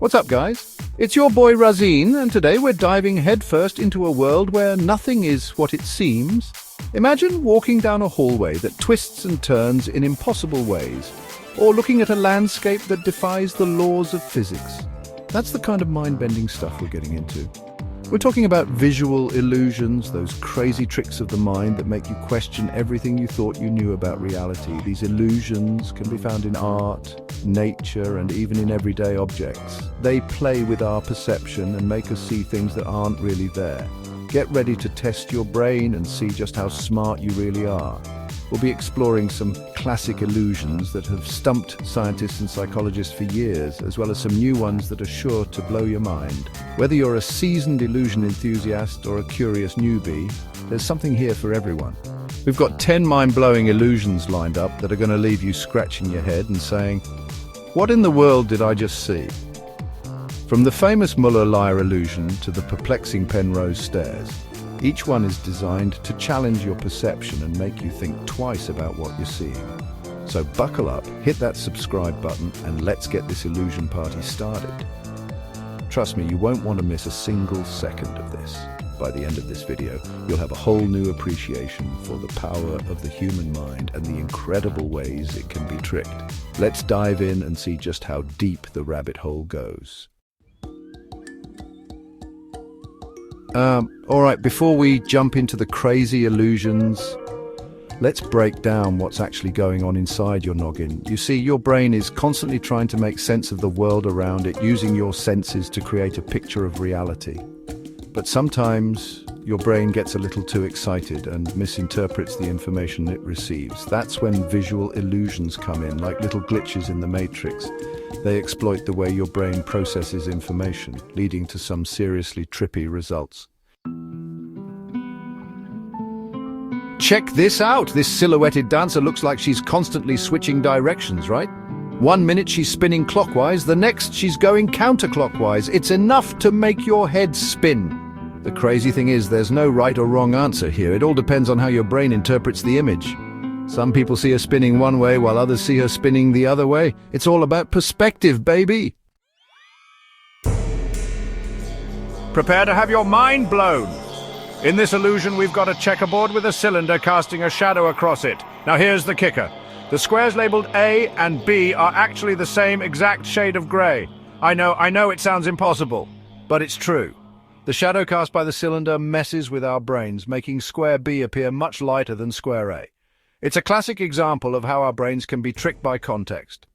What's up, guys? It's your boy Razeen, and today we're diving headfirst into a world where nothing is what it seems. Imagine walking down a hallway that twists and turns in impossible ways, or looking at a landscape that defies the laws of physics. That's the kind of mind-bending stuff we're getting into. We're talking about visual illusions, those crazy tricks of the mind that make you question everything you thought you knew about reality. These illusions can be found in art, nature, and even in everyday objects. They play with our perception and make us see things that aren't really there. Get ready to test your brain and see just how smart you really are. We'll be exploring some classic illusions that have stumped scientists and psychologists for years, as well as some new ones that are sure to blow your mind. Whether you're a seasoned illusion enthusiast or a curious newbie, there's something here for everyone. We've got 10 mind-blowing illusions lined up that are going to leave you scratching your head and saying, "What in the world did I just see?" From the famous Muller-Lyer illusion to the perplexing Penrose stairs, each one is designed to challenge your perception and make you think twice about what you're seeing. So buckle up, hit that subscribe button, and let's get this illusion party started. Trust me, you won't want to miss a single second of this. By the end of this video, you'll have a whole new appreciation for the power of the human mind and the incredible ways it can be tricked. Let's dive in and see just how deep the rabbit hole goes. All right, before we jump into the crazy illusions, let's break down what's actually going on inside your noggin. You see, your brain is constantly trying to make sense of the world around it, using your senses to create a picture of reality. But sometimes your brain gets a little too excited and misinterprets the information it receives. That's when visual illusions come in, like little glitches in the matrix. They exploit the way your brain processes information, leading to some seriously trippy results. Check this out! This silhouetted dancer looks like she's constantly switching directions, right? One minute she's spinning clockwise, the next she's going counterclockwise. It's enough to make your head spin. The crazy thing is, there's no right or wrong answer here. It all depends on how your brain interprets the image. Some people see her spinning one way while others see her spinning the other way. It's all about perspective, baby. Prepare to have your mind blown. In this illusion, we've got a checkerboard with a cylinder casting a shadow across it. Now here's the kicker. The squares labeled A and B are actually the same exact shade of grey. I know it sounds impossible, but it's true. The shadow cast by the cylinder messes with our brains, making square B appear much lighter than square A. It's a classic example of how our brains can be tricked by context.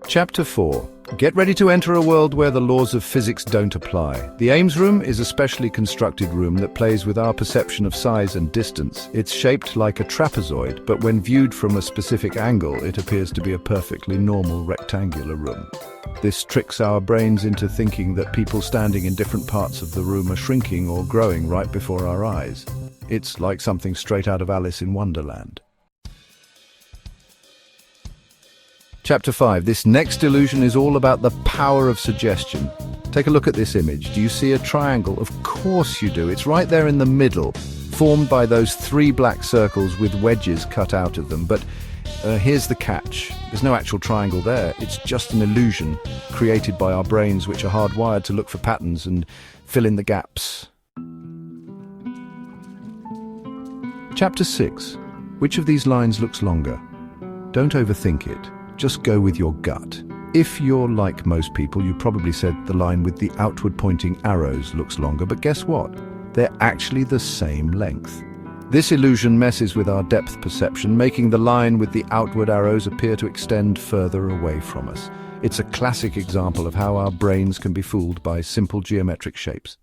Chapter 4. Get ready to enter a world where the laws of physics don't apply. The Ames Room is a specially constructed room that plays with our perception of size and distance. It's shaped like a trapezoid, but when viewed from a specific angle, it appears to be a perfectly normal rectangular room. This tricks our brains into thinking that people standing in different parts of the room are shrinking or growing right before our eyes. It's like something straight out of Alice in Wonderland. Chapter 5. This next illusion is all about the power of suggestion. Take a look at this image. Do you see a triangle? Of course you do. It's right there in the middle, formed by those 3 black circles with wedges cut out of them. But here's the catch. There's no actual triangle there. It's just an illusion created by our brains, which are hardwired to look for patterns and fill in the gaps. Chapter 6. Which of these lines looks longer? Don't overthink it. Just go with your gut. If you're like most people, you probably said the line with the outward pointing arrows looks longer, but guess what? They're actually the same length. This illusion messes with our depth perception, making the line with the outward arrows appear to extend further away from us. It's a classic example of how our brains can be fooled by simple geometric shapes.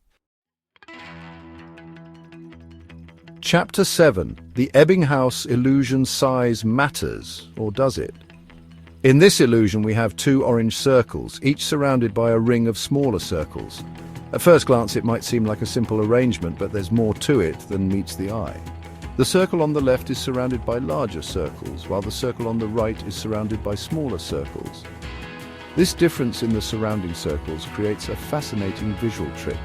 Chapter 7. The Ebinghouse illusion size matters, or does it? In this illusion, we have 2 orange circles, each surrounded by a ring of smaller circles. At first glance, it might seem like a simple arrangement, but there's more to it than meets the eye. The circle on the left is surrounded by larger circles, while the circle on the right is surrounded by smaller circles. This difference in the surrounding circles creates a fascinating visual trick.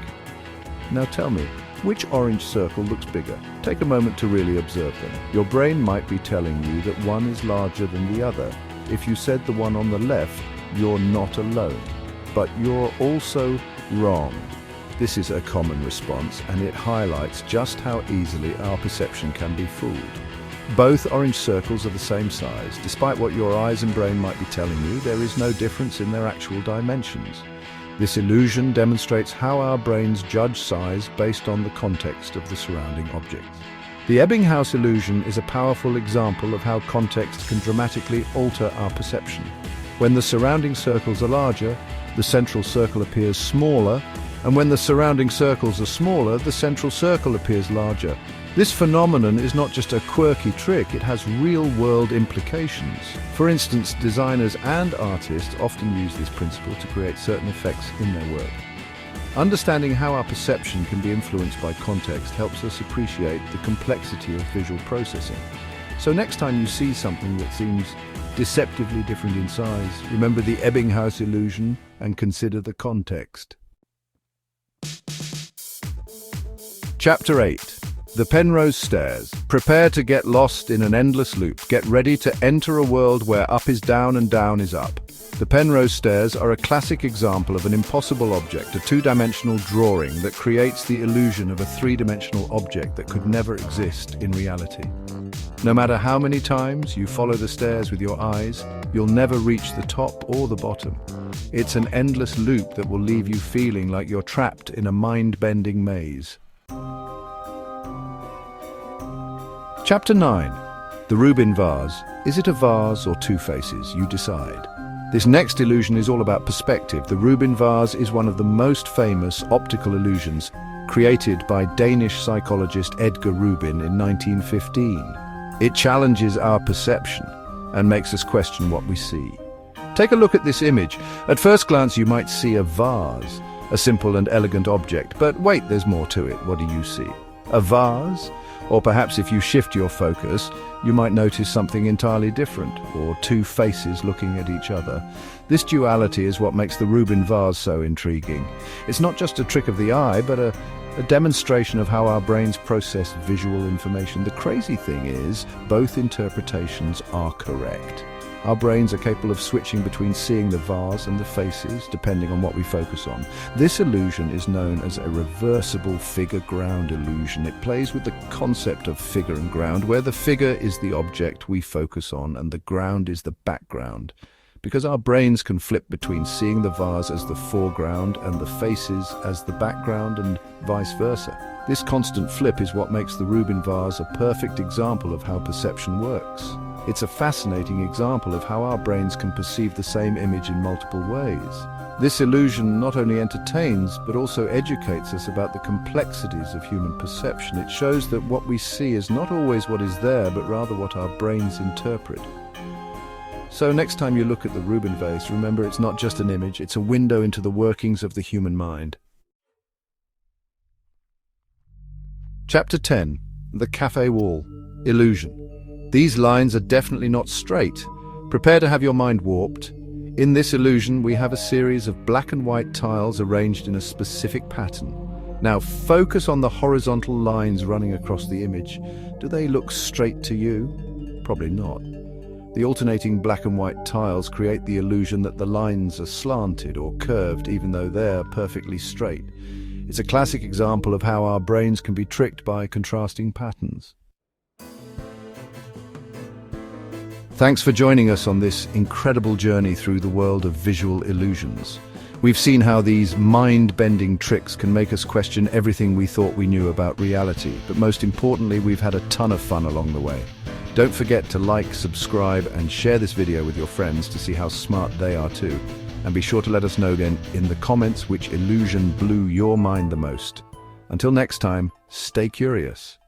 Now tell me, which orange circle looks bigger? Take a moment to really observe them. Your brain might be telling you that one is larger than the other. if you said the one on the left, you're not alone. But you're also wrong. This is a common response, and it highlights just how easily our perception can be fooled. Both orange circles are the same size. Despite what your eyes and brain might be telling you, there is no difference in their actual dimensions. This illusion demonstrates how our brains judge size based on the context of the surrounding objects. The Ebinghouse illusion is a powerful example of how context can dramatically alter our perception. When the surrounding circles are larger, the central circle appears smaller, and when the surrounding circles are smaller, the central circle appears larger. This phenomenon is not just a quirky trick, it has real-world implications. For instance, designers and artists often use this principle to create certain effects in their work. Understanding how our perception can be influenced by context helps us appreciate the complexity of visual processing. So next time you see something that seems deceptively different in size, remember the Ebinghouse illusion and consider the context. Chapter 8. The Penrose Stairs. Prepare to get lost in an endless loop. Get ready to enter a world where up is down and down is up. The Penrose Stairs are a classic example of an impossible object, a two-dimensional drawing that creates the illusion of a three-dimensional object that could never exist in reality. No matter how many times you follow the stairs with your eyes, you'll never reach the top or the bottom. It's an endless loop that will leave you feeling like you're trapped in a mind-bending maze. Chapter 9. The Reuben Vase. Is it a vase or two faces? You decide. This next illusion is all about perspective. The Reuben Vase is one of the most famous optical illusions created by Danish psychologist Edgar Reuben in 1915. It challenges our perception and makes us question what we see. Take a look at this image. At first glance you might see a vase, a simple and elegant object, but wait, there's more to it. What do you see? A vase? Or perhaps if you shift your focus, you might notice something entirely different, or two faces looking at each other. This duality is what makes the Reuben Vase so intriguing. It's not just a trick of the eye, but a demonstration of how our brains process visual information. The crazy thing is, both interpretations are correct. Our brains are capable of switching between seeing the vase and the faces, depending on what we focus on. This illusion is known as a reversible figure-ground illusion. It plays with the concept of figure and ground, where the figure is the object we focus on and the ground is the background. Because our brains can flip between seeing the vase as the foreground and the faces as the background and vice versa. This constant flip is what makes the Reuben Vase a perfect example of how perception works. It's a fascinating example of how our brains can perceive the same image in multiple ways. This illusion not only entertains, but also educates us about the complexities of human perception. It shows that what we see is not always what is there, but rather what our brains interpret. So next time you look at the Reuben Vase, remember it's not just an image, it's a window into the workings of the human mind. Chapter 10. The Cafe Wall. Illusion. These lines are definitely not straight. Prepare to have your mind warped. In this illusion, we have a series of black and white tiles arranged in a specific pattern. Now focus on the horizontal lines running across the image. Do they look straight to you? Probably not. The alternating black and white tiles create the illusion that the lines are slanted or curved, even though they're perfectly straight. It's a classic example of how our brains can be tricked by contrasting patterns. Thanks for joining us on this incredible journey through the world of visual illusions. We've seen how these mind-bending tricks can make us question everything we thought we knew about reality, but most importantly, we've had a ton of fun along the way. Don't forget to like, subscribe, and share this video with your friends to see how smart they are too. And be sure to let us know then in the comments which illusion blew your mind the most. Until next time, stay curious.